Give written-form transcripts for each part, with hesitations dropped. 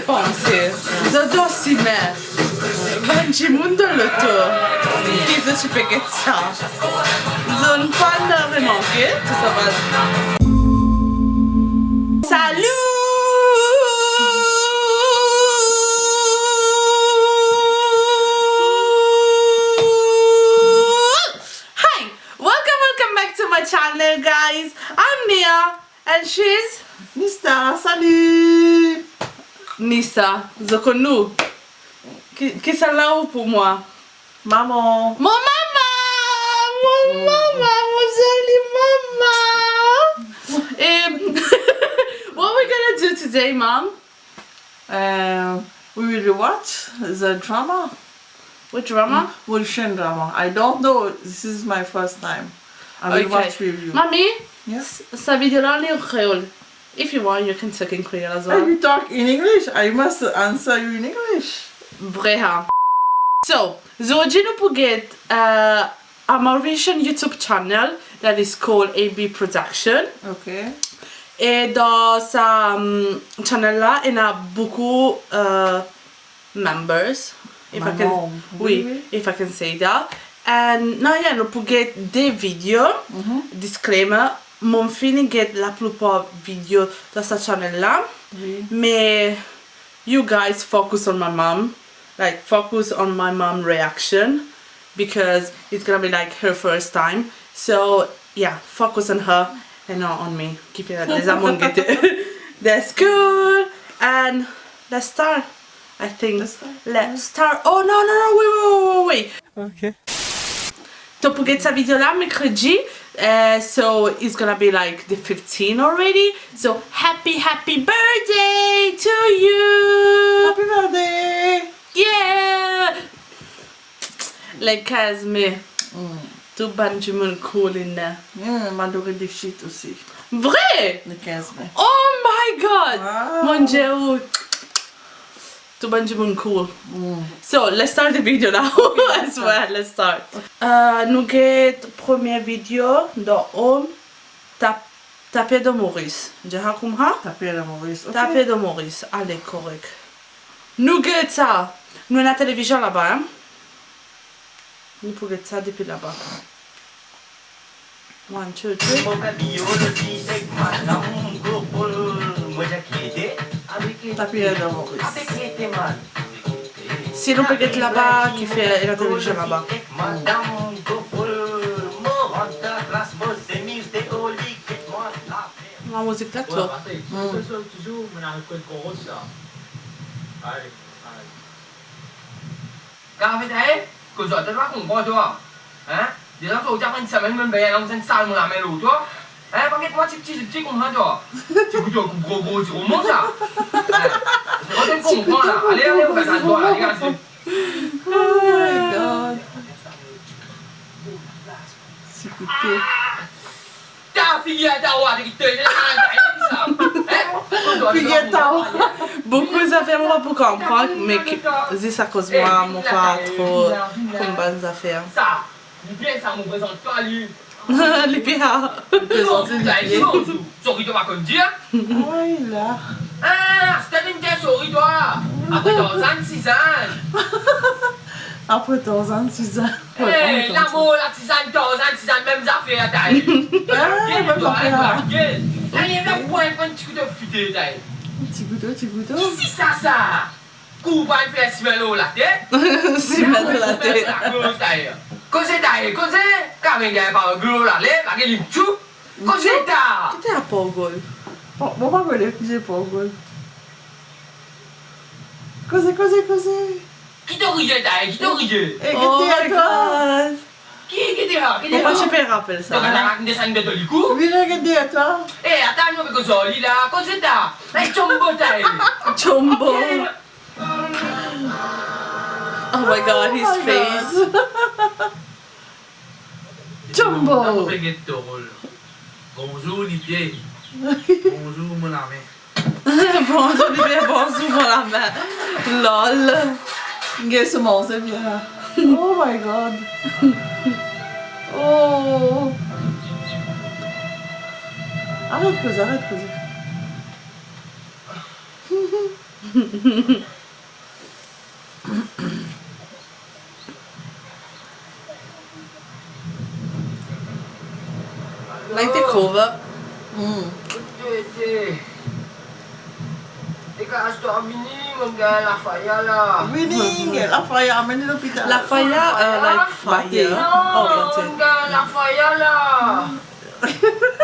pensi? Zadosime. Banci mundoloto. Kizo ci peketsa. Zon panda remanke. Tout ça va. Salut! Welcome back to my channel, guys. I'm Nia and she's Nista, salut! Nisa. Zokonou. Qui ça là ou pour moi? Maman! Mon maman! Mon maman! Mon joli maman! Et what we're gonna do today, Mom? We will watch the drama. What drama? Russian drama. I don't know. This is my first time. I will watch with you. Mommy, Yes? sa vidéo là en créole. If you want, you can talk in Creole as I well. will talk in English. I must answer you in English. Breha. So, Zoji no forget a Mauritian YouTube channel that is called AB Production. Okay. Et dans sa channel là, il y a beaucoup members. If I can, Maman. oui, if I can say that. And now yeah, no forget des vidéos. Disclaimer, mon fini get la plupart vidéos dans sa channel là. Oui. Mais you guys focus on my mom, like focus on my mom reaction because it's gonna be like her first time. So yeah, focus on her and not on me. Keep it les among it. That's good. And let's start. I think let's start. Oh no, wait. Okay. To forget sa video là mercredi. So it's gonna be like the 15th already. So happy birthday to you! Happy birthday! Yeah! Like Kazme. Tout ban du monde cool in there. M'a adoré des shit aussi. Vrai? Le 15 mai. Oh my god! Wow. Mon Dieu! Tout ban du monde cool. So let's start the video now as well. Let's start. Nous get première vidéo dans Home Tapé de Maurice. Je raconte ha? Tapé la Maurice. Okay. Tapé de Maurice. Allez, correct. Nous get ça. Nous avons la télévision là-bas. Hein? Nous pouvons get ça depuis là-bas. 1, 2, 3. Tapé la Maurice. Si nous pouvons get là-bas, qui fait la télévision là-bas. La musique là, toi. Cà phê thế, cô giỏi tất bác cũng coi chưa? Hả? Để nó rồi chắc anh xem anh bé nó sen sai một làm mẹ đủ chưa? Hả? Bác kết quá chích cũng hết chưa? Chỉ có chỗ cũng cô chỉ ốm mất sao? Có tên cùng con à? Lấy phải thành rồi đi cái gì? Oh my god. C'est coupé. Ta fille tao à thì tươi nó chạy nó sao? Fille tao. Beaucoup d'affaires, on va pas comprendre, mais c'est ça cause moi, mon pas trop comme bonnes affaires. Ça, il vient ça me présente toi lui. Les pires. Sorry toi comme dire. Ah, il a. Ah, c'était une tête sorry toi. Après dans 6 ans. Après 12 ans, 6 ans. Eh, l'amour, la tisane, 12 ans, même affaire taille. même affaire. Allez, là, point petit coup de futé taille. Petit couteau. Si ça. Coup pas un festival là, t'es? C'est mal de la tête. Cos'è taille? Quand il y a pas gros là, la gueule tout. Cos'è ta? C'était à Pogol. Bon, pas que j'ai pas goût. Causez. Qui t'a rié taille? Qui t'a rié? Et Oh que my t'es à toi? god. Qui t'es là? Qui Faut t'es pas là? je peux rappeler Donc, ça. on a un dessin de Tolicou. Oui, regardez à toi. Eh, attends, moi, parce que là, cos'è ta? È Chombo taille. Chombo. Oh my god, his face. Jumbo. Bonjour Olivier. Bonjour mon ami. Bonjour, Olivier, bonjour, mon ami. Lol. Guess mon, c'est bien. Oh my god. Oh. Arrête de causer. Like the cover. Dekat Astor Amini dengan Lafaya lah. Winning, Lafaya, ameni l'hôpital. La fire, like fire. Oh, that's it. Dengan Lafaya lah.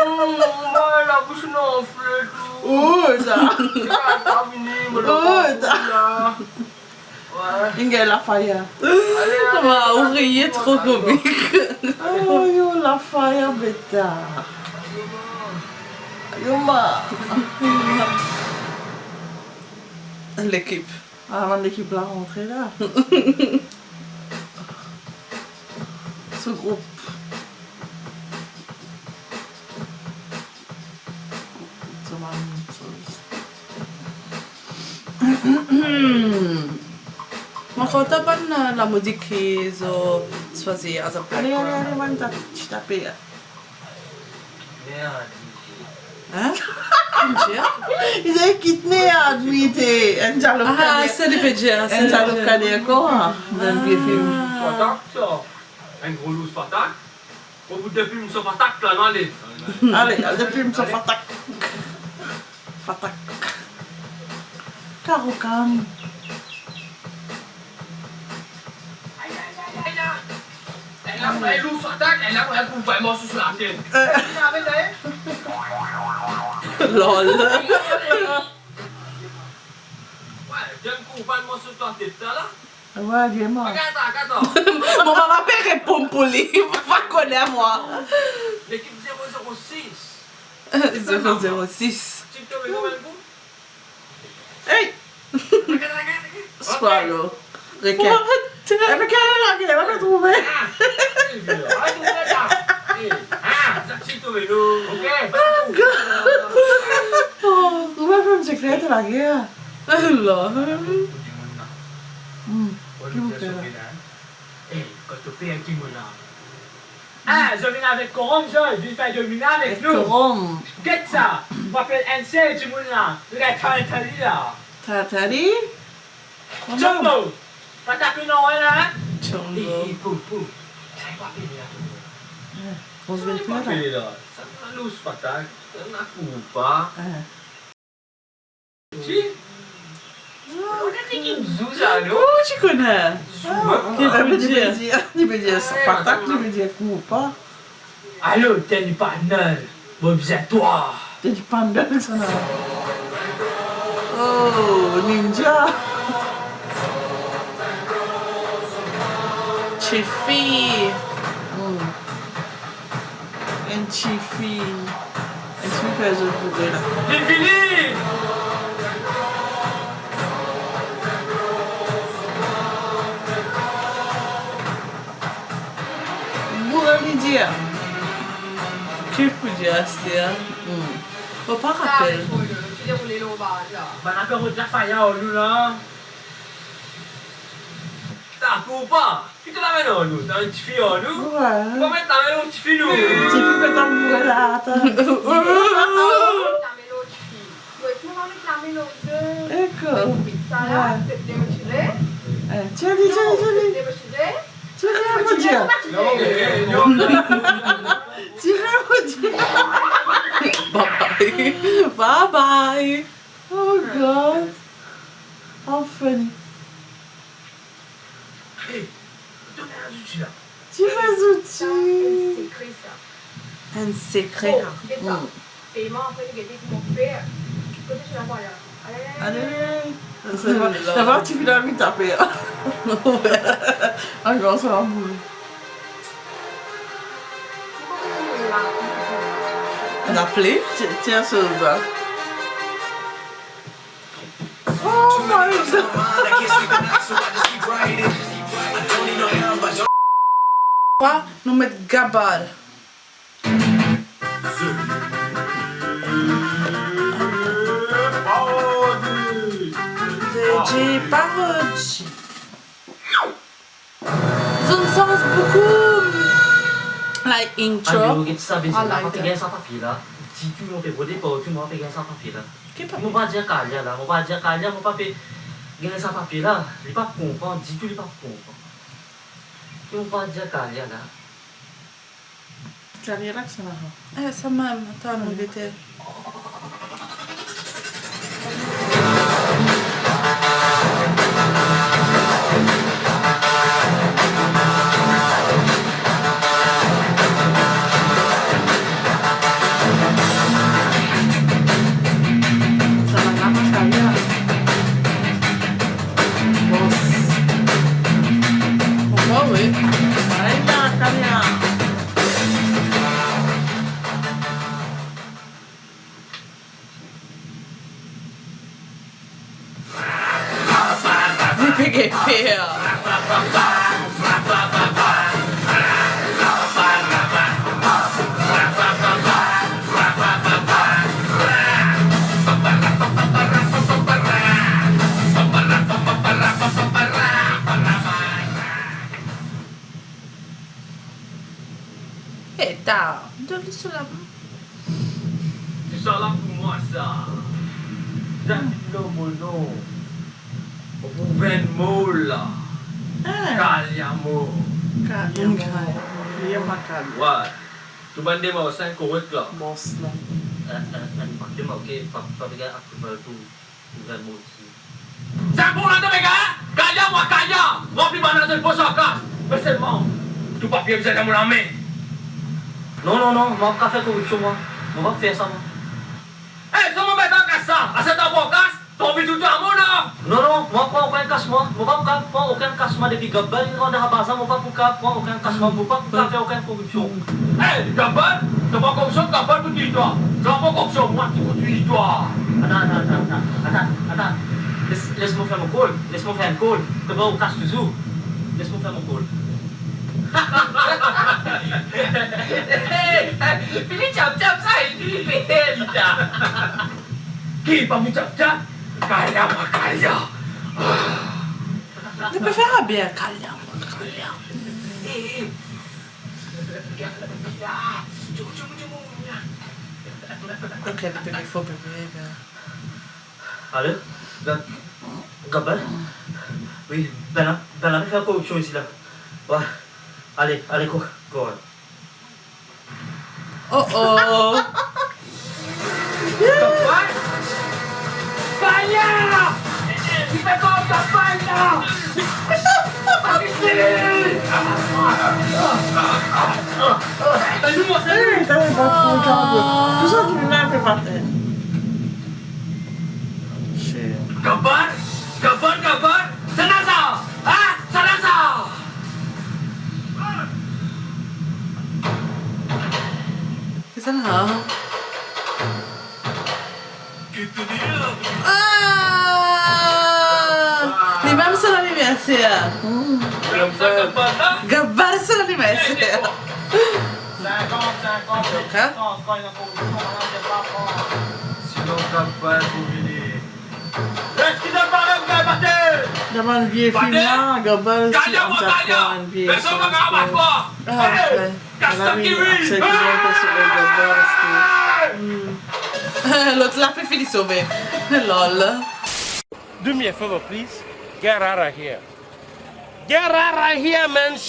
Malah aku snowflake tu. Oh, ça. Dekat Astor Amini Oh, lah. Inge Lafaya. Wow, ouvrier trop comique. Oh, yo, Lafaya, bêta. Yo, ma. L'équipe. Avant l'équipe la rentrée là. Ce groupe. C'est ma même chose. Ma conta pas la musique qu'ils ont choisi as a Allez, allez, background. allez, man, tu tapes. Hein? Ils ont quitté à admité. Un jalou Ah, cadet. c'est le budget. Un jalou cadet quoi. Dans le vieux film. Fatak ça. Un gros loup Fatak. Au bout de film, ça Fatak là dans les. Allez, depuis me fatak. Fatak. Karokan. Elle loup Fatak, elle a un coup vraiment sous la tête. Lol. Ouais, d'un coup vraiment sous ta tête là. Ouais, il est mort. Regarde. Mon maman peut répondre pour lui. Il va pas connaître moi. L'équipe 006. 006. Tu te mets combien de coups? Hey! Regarde. Swallow. Requin. What? Eh, mais quelle est la va me trouver? Oh, on va faire une secrète la guerre. Lol. Ah, je viens avec Corum, je viens faire dominer avec nous. Rome. Get ça. Je m'appelle NC, du monde là. Regarde, Tali là. Tatari. Jumbo. Pas ta plus non, là. Chumbo. On se met plus là. Oh, tu connais. Quel budget. Tu peux dire ça. Fatak, tu peux dire coup ou pas. Allô, t'es du panel. Bon, c'est toi. T'es du panda, ça là. Oh, ninja. Chiffy. Un chifi. Un chifi fait un peu là. C'est fini. Bourre Lydia. Que budget c'est? Faut pas rappeler. Ben, encore au Jafaya, nous là. T'as pour pas? Tu te l'amènes en nous, t'as un petit fille en nous. On va Ouais. mettre ta main au petit fille nous. Chifi fait un bourre là. Attends. D'accord. Tiens, dis. Tirez à mon Dieu. Tirez à mon Dieu. Bye bye. Bye bye. Oh God. How funny. Hé, donnez un outil là. Tu fais outils. Un secret. Allez. Ça va, tu finis à me taper. Encore ça va bouger. On a appelé. Tiens, ça va. Oh my God. Quoi? Nous mettre Gabal. J'ai parodi. Ça me sens beaucoup like intro. Kita sabi I like sila, that. sa tapila. tu m'as fait voter pour tu m'as fait gagner sans papier là. Qui pas? Mon pas dire Kalia là, mon pas dire Kalia, mon pas fait gagner sans papier là. Il pas comprendre, dis tu il pas comprendre. Mon pas dire Kalia là. Carriera que ça va. Ça même. Attends, mon goûter. Che pea! Dai, dove sulla... Tu sors là pour moi ça. Danilo Mono. Venmo là. Kaliamo. Dia makan. Ouais. Tu bandais mau 5 korek là. Boss lah. Dia mau ke papiga aku tu Venmo sih. Sambung nanti mereka. Kaya wah kaya. Mau pergi mana tu bos akak. Bersama. Tu papier bisa kamu rame. Non, non, non, moi pas faire corruption moi. On va faire ça moi. Eh, semua betul kasar. Asal tak bokas. Tobi tu kamu nak. Non, non, moi pas aucun casse moi. Moi pas aucun casse moi depuis Gabal. Il va pas ça, moi pas aucun casse moi. Moi pas faire aucune corruption. Eh, Gabal. Tu vas corruption, Gabal tu dis toi. Tu vas pas corruption, moi tu dis toi. Attends. Laisse-moi faire mon call. Laisse-moi faire un call. Que va au casse toujours. Laisse-moi faire mon call. Pilih cap-cap saya, pilih beda. Kita mau cap-cap. Kaya mah kaya. Ne puoi fare bien, calma. Ok, perché fa bere. Allô Gabal Oui, ben là, faire corruption ici là. Ouais. Allez, go. Oh oh! Gabal? Kaya! Kita kau Gabal dah! Pagi sini! Tadi mau saya. Tout ça qui vient un peu par terre. Gabal! Senasa! Ah, senasa! Che se n'ha? Gitu dia. Di vem sono l'anniversaire? Belum saya Gabal dah. Gabbar sono l'anniversaire! D'accord. Sinon Gabal begini. Kita bareng Gabal. Dalam vieille film là, Gabal si Kaya on mah s'apprend kaya. une vieille Besok kau apa? Ah, ok. Kasar kiri. C'est bien que c'est le Gabal. L'autre l'a preferito sauver. Lol. Do me a favor, please. Get out of here. Get out of here, man.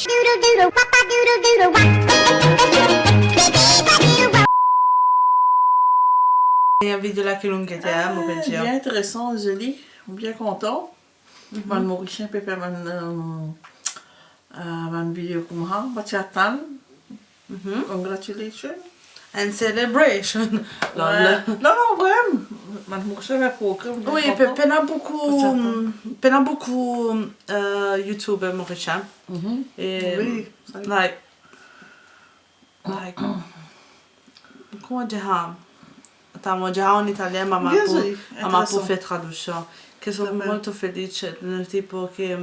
Il y a un vidéo là qui l'on guette, mon Bien pensiero. intéressant, joli. Bien content. Man Mauricien peut faire une vidéo comme ça. Bachatan. Congratulations. And celebration. Lol. Ouais. Non, vraiment. Man Mauricien va programme. Oui, pena beaucoup YouTube mauricien. Et Oui. like come dire? Stiamo già in italiano, ma Bien, poi sì, fa traduzione. Che sono Davvero. molto felice, nel tipo che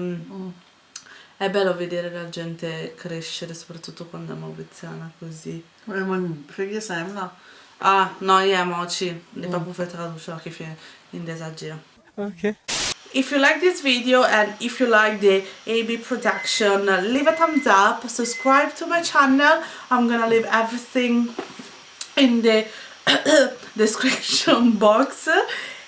è bello vedere la gente crescere, soprattutto quando è mauriziana così. Ouais, man, fais ça, là. Ah, no, io moci, le proprio fa traduzione che fa in desagio. Okay. If you like this video and if you like the AB production, leave a thumbs up, subscribe to my channel. I'm gonna leave everything in the description box.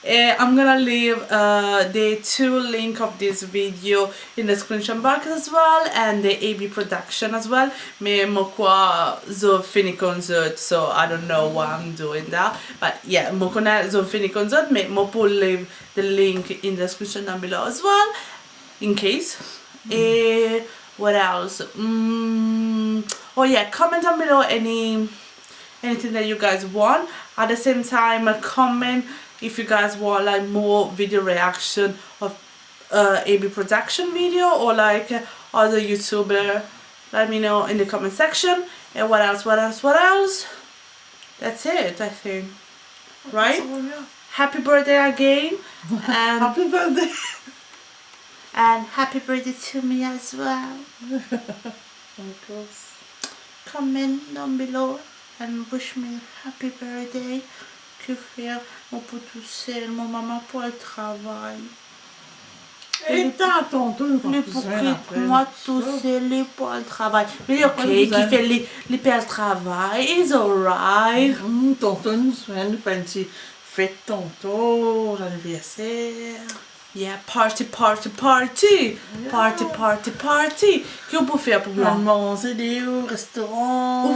I'm gonna leave the 2 link of this video in the description box as well, and the AB production as well. Mais mo qua zo fini con zot, so I don't know why I'm doing that. But yeah, mo connais zo fini con zot, mais mo pour leave the link in the description down below as well, in case. What else? Oh yeah, comment down below anything that you guys want. At the same time, comment if you guys want like more video reaction of AB production video, or like other YouTuber. Let me know in the comment section. And what else? That's it, I think. Right? So, yeah. Happy birthday again. And Happy birthday. and happy birthday to me as well. Of course. Comment down below and wish me happy birthday. Que faire? Mon pot tout seul, mon maman pour le travail. Et t'as tonton, Mais pourquoi moi tout seul pour le travail? Mais ok, qui fait les le travail, it's alright. Tonton nous soigne pas une petite fête tonton, l'anniversaire. Yeah, party. Party. Que vous pouvez faire pour moi? Manger des au restaurant.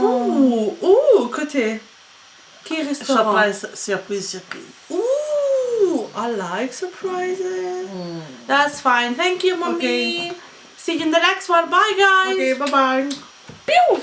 Côté. Qui restaurant? Surprise. Ooh, I like surprises. That's fine. Thank you, mommy. Okay. See you in the next one. Bye, guys. Okay, bye-bye. Pew!